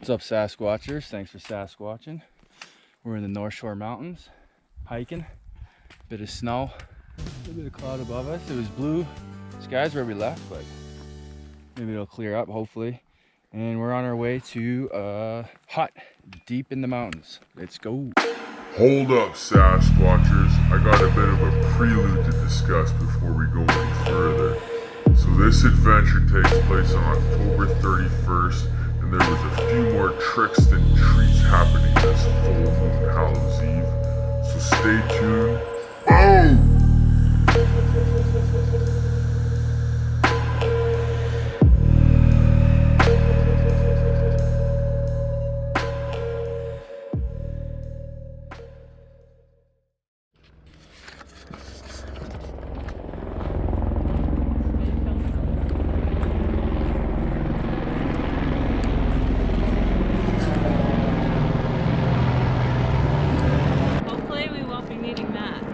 What's up, Sasquatchers? Thanks for Sasquatching. We're in the North Shore Mountains, hiking. Bit of snow, a little bit of cloud above us. It was blue skies where we left, but maybe it'll clear up, hopefully. And we're on our way to a hut deep in the mountains. Let's go. Hold up, Sasquatchers. I got a bit of a prelude to discuss before we go any further. So this adventure takes place on October 31st, and there was a few more tricks than treats happening this full moon Hallows Eve. So stay tuned. Boom!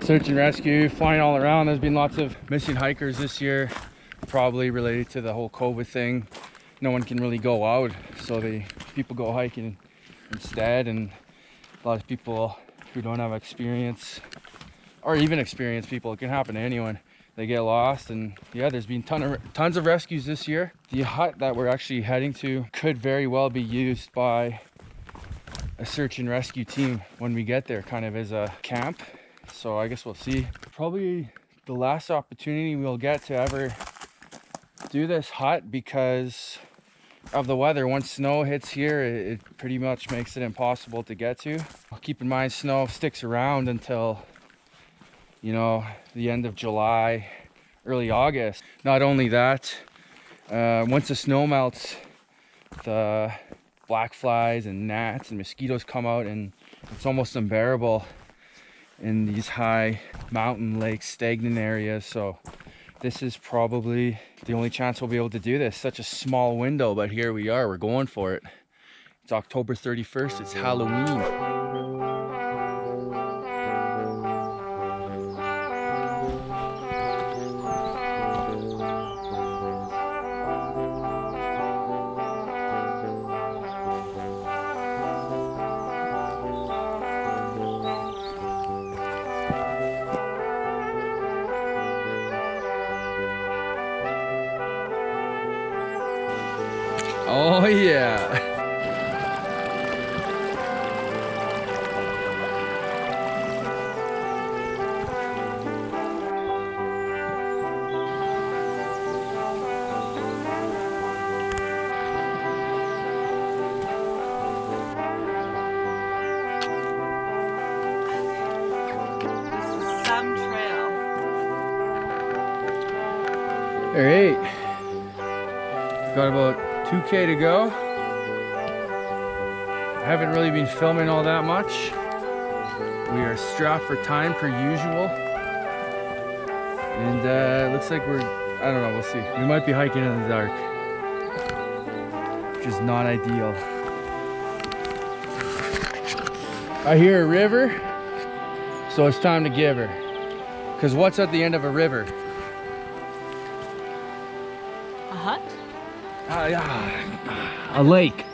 Search and rescue, flying all around. There's been lots of missing hikers this year, probably related to the whole COVID thing. No one can really go out, so people go hiking instead. And a lot of people who don't have experience, or even experienced people, it can happen to anyone. They get lost, and yeah, there's been tons of rescues this year. The hut that we're actually heading to could very well be used by a search and rescue team when we get there, kind of as a camp. So I guess we'll see. Probably the last opportunity we'll get to ever do this hut because of the weather. Once snow hits here, it pretty much makes it impossible to get to. Keep in mind, snow sticks around until, you know, the end of July, early August. Not only that, once the snow melts, the black flies and gnats and mosquitoes come out, and it's almost unbearable in these high mountain lake stagnant areas. So this is probably the only chance we'll be able to do this. Such a small window, but here we are, we're going for it. It's October 31st, it's Halloween. Oh yeah. Some trail. All right. Got about 2K to go. I haven't really been filming all that much. We are strapped for time per usual. And it looks like I don't know, we'll see. We might be hiking in the dark, which is not ideal. I hear a river, so it's time to give her. Because what's at the end of a river? A hut? A lake.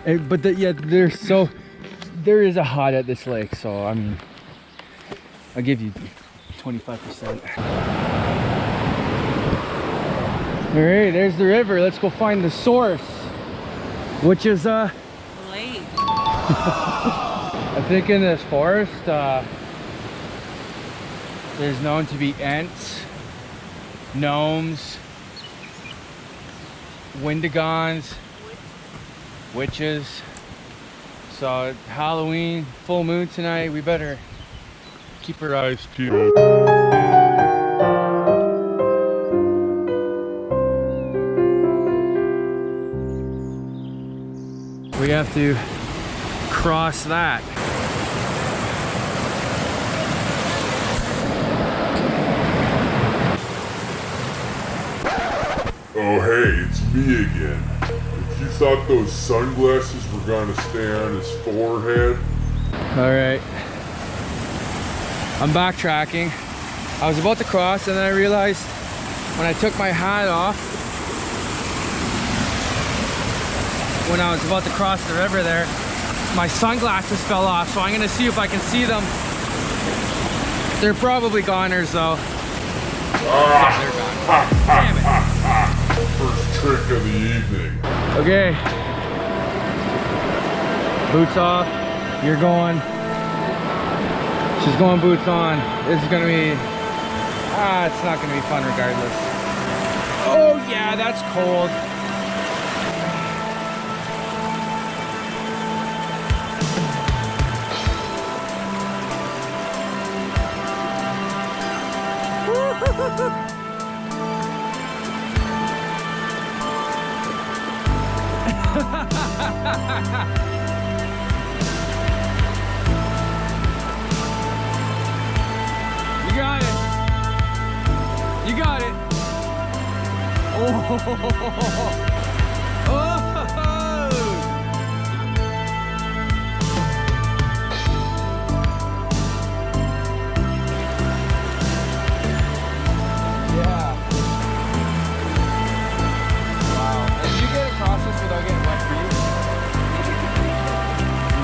But there is a hut at this lake, so I mean, I'll give you 25%. All right, there's the river. Let's go find the source, which is Lake. I think in this forest, there's known to be ents, gnomes, Wendigons, witches. So Halloween, full moon tonight, we better keep our eyes peeled. We have to cross that. Oh hey, it's me again. If you thought those sunglasses were gonna stay on his forehead. Alright. I'm backtracking. I was about to cross and then I realized when I took my hat off, when I was about to cross the river there. My sunglasses fell off, so I'm gonna see if I can see them. They're probably goners though. Yeah, they're gone. Damn it. First trick of the evening. Okay. Boots off. You're going. She's going boots on. This is gonna be, it's not gonna be fun regardless. Oh yeah, that's cold. You got it. You got it. Oh. Oh. Yeah. Wow. And did you get across this without getting wet for you?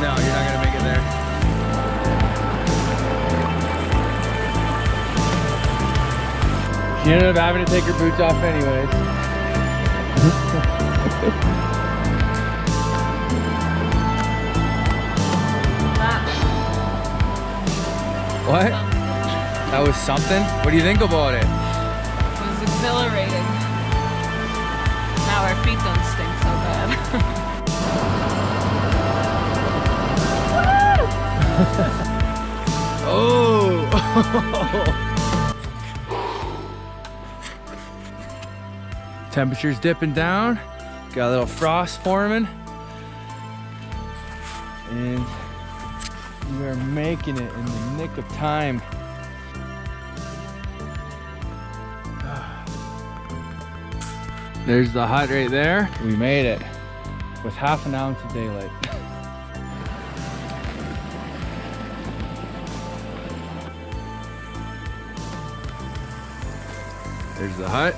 No, you're not gonna make it there. She ended up having to take her boots off anyways. What? That was something? What do you think about it? It was exhilarating. Now our feet don't stink so bad. Oh! Temperature's dipping down. Got a little frost forming. And we are making it in the nick of time. There's the hut right there. We made it with half an ounce of daylight. There's the hut.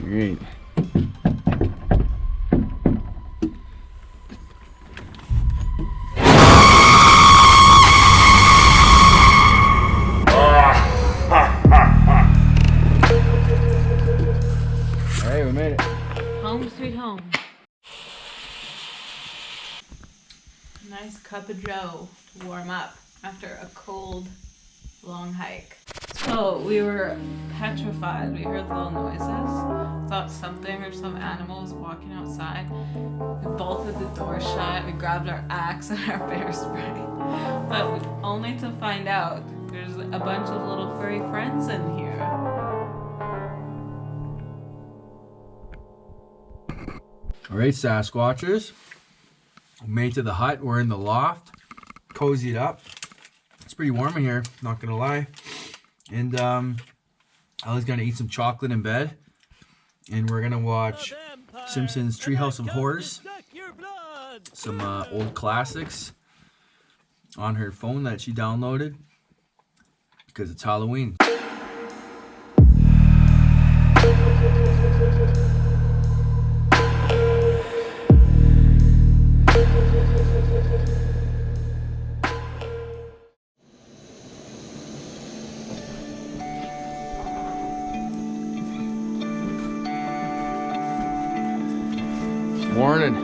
Great. Alright, we made it. Home sweet home. Nice cup of joe to warm up after a cold, long hike. So we were petrified. We heard little noises. Thought something or some animal was walking outside. We bolted the door shut. We grabbed our axe and our bear spray. But only to find out there's a bunch of little furry friends in here. All right, Sasquatchers. We made it to the hut. We're in the loft, cozied up. It's pretty warm in here, not gonna lie. And Ellie's gonna eat some chocolate in bed, and we're gonna watch Simpsons Treehouse of Horrors, some old classics on her phone that she downloaded because it's Halloween. Morning.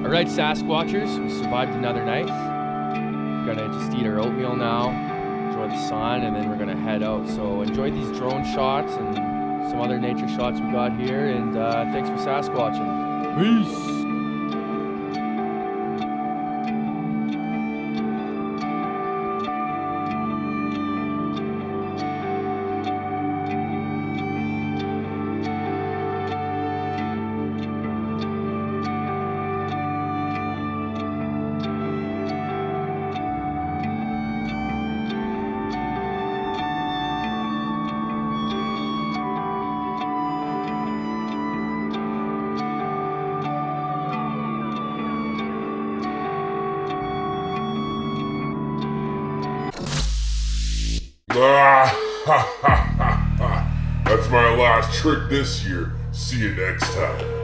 All right, Sasquatchers, we survived another night. Gonna just eat our oatmeal now, enjoy the sun, and then we're gonna head out. So enjoy these drone shots and some other nature shots we got here, and thanks for Sasquatching. Peace! That's my last trick this year. See you next time.